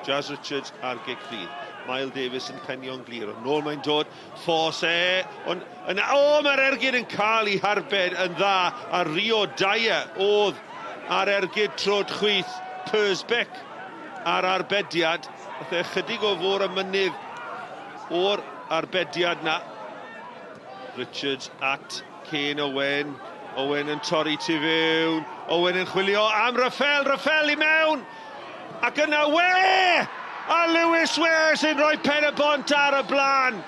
Jazz Richards ar gic rhydd. Miles Davies yn penio'n glir. Nôl mae'n dod, ffos mae'r ergyd yn cael ei harbed yn dda, a Rio Dyer oedd ar ergyd trod chwyth Persbeck ar arbediad. Oedd e chydig o fôr y mynydd o'r arbediad na. Richards at Kane Owen. Owen yn torri tu fewn. Owen yn chwilio am Raffel i mewn. Ac yna a Lewis Ware sy'n rhoi Pen-y-bont ar y blaen.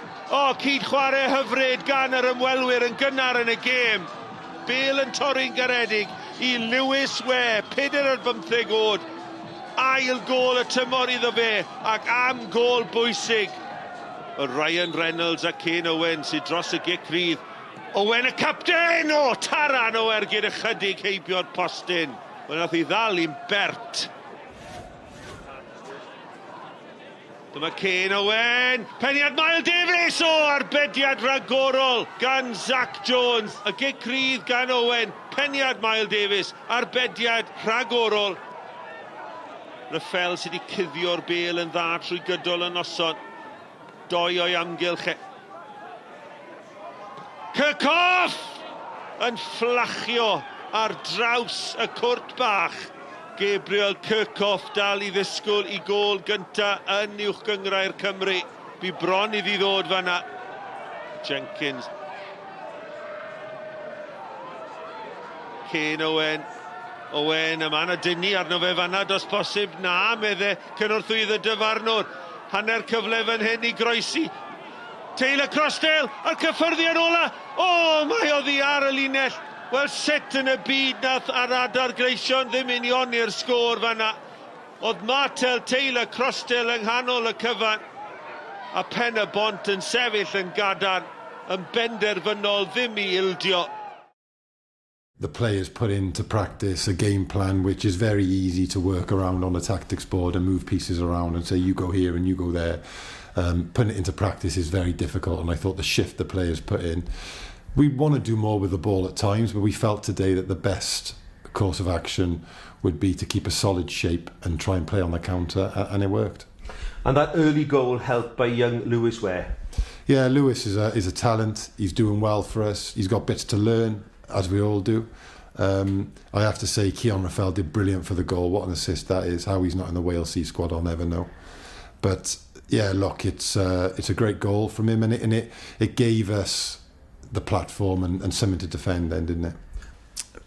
Cyd chwarae hyfryd gan yr ymwelwyr yn gynnar yn y gêm. Bale yn torri'n garedig i Lewis Ware, 45 oed. Ail gôl y tymor iddo fe, ac am gôl bwysig. Ryan Reynolds a Kane Owen sy'n dros y gic rhydd. Owen y capten! Taran o ergyd ychydig heibio'r postyn. Nath i ddal i'n bert. Dyma Kane Owen, peniad Miles Davies, arbediad ragorol gan Zach Jones. Y gic rhydd gan Owen, peniad Miles Davies, arbediad ragorol. Raffel sydd wedi cuddio'r Bale yn dda trwy gydol y noson. Doi o'i amgylch. Kirchhoff yn fflachio ar draws y cwrt bach. Gabriel Kirchhoff dal i ddisgwyl i gôl gynta yn uwch gyngrau'r Cymru. Bu bron iddi ddod fanna. Jenkins. Kane Owen. Owen, y man a dynnu arno fe fanna, dos posib na, medde cynorthwydd y dyfarnwr. Hanner cyfle fan hyn i groesi. Taylor Crossdale, a'r cyffyrddiad ola. Mae oddi ar y linell. Wel, sut yn y byd nath ar adar greision ddim union i'r sgôr fanna. Oedd Martel Taylor Crossdale yng nghanol y cyfan. A Pen-y-bont yn sefyll yn gadarn, yn benderfynol ddim i ildio. The players put into practice a game plan which is very easy to work around on the tactics board and move pieces around and say you go here and you go there. Putting it into practice is very difficult, and I thought the shift the players put in, we want to do more with the ball at times, but we felt today that the best course of action would be to keep a solid shape and try and play on the counter, and it worked. And that early goal helped by young Lewis Ware. Yeah, Lewis is a talent. He's doing well for us. He's got bits to learn, as we all do. I have to say, Keon Raffel did brilliant for the goal. What an assist that is. How he's not in the Wales C squad, I'll never know. But yeah, look, it's a great goal from him, and it gave us the platform and something to defend then, didn't it?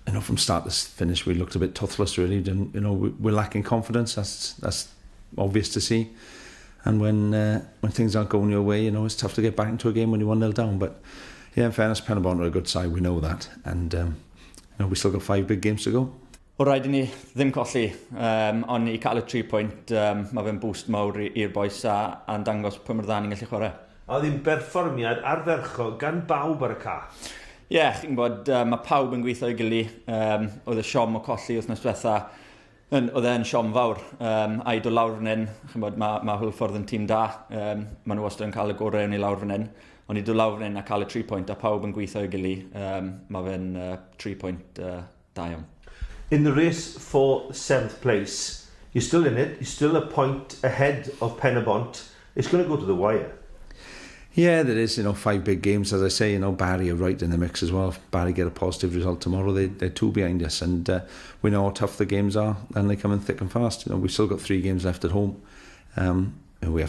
You know, from start to finish, we looked a bit toothless, really. We're lacking confidence. That's obvious to see. And when things aren't going your way, it's tough to get back into a game when you're 1-0 down. But yeah, in fairness, Pen-y-bont are a good side. We know that, and we still got 5 big games to go. O rhaid i ni ddim colli, ond i cael y 3 pwynt, mae fe'n boost mawr i'r boes a'n dangos pwy mor dda ni'n gallu chwarae. Oedd hi'n berfformiad ardderchog gan bawb ar y ca. Ie, chi'n gwybod, mae pawb yn gweithio i gili. Oedd y siom o colli wythnos diwetha, oedd e'n siom fawr. A i do lawr fan hyn, chi'n gwybod, mae Hwlffordd yn tîm da. Maen nhw wastad yn cael y gorau yn ei lawr fan hyn. Ond i do lawr fan hyn a cael y 3 pwynt, a pawb yn gweithio i gili. Mae fe'n 3 pwynt da iawn. In the race for 7th place, you're still in it. You're still a point ahead of Pen-y-bont. It's going to go to the wire. Yeah, there is, 5 big games. As I say, Barry are right in the mix as well. If Barry get a positive result tomorrow, they're 2 behind us. And we know how tough the games are, and they come in thick and fast. We've still got 3 games left at home. We'll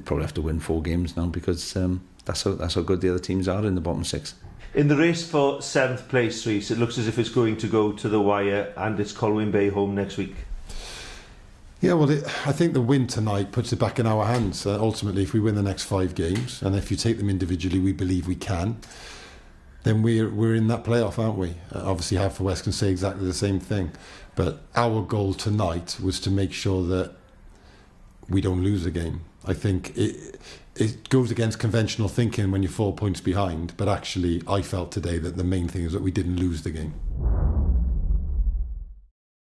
probably have to win 4 games now, because that's how good the other teams are in the bottom 6. In the race for 7th place, Rhys, it looks as if it's going to go to the wire, and it's Colwyn Bay home next week. Yeah, well, I think the win tonight puts it back in our hands. Ultimately, if we win the next 5 games, and if you take them individually, we believe we can, then we're in that playoff, aren't we? Obviously, Haverfordwest can say exactly the same thing. But our goal tonight was to make sure that we don't lose the game. I think it goes against conventional thinking when you're 4 points behind, but actually I felt today that the main thing is that we didn't lose the game.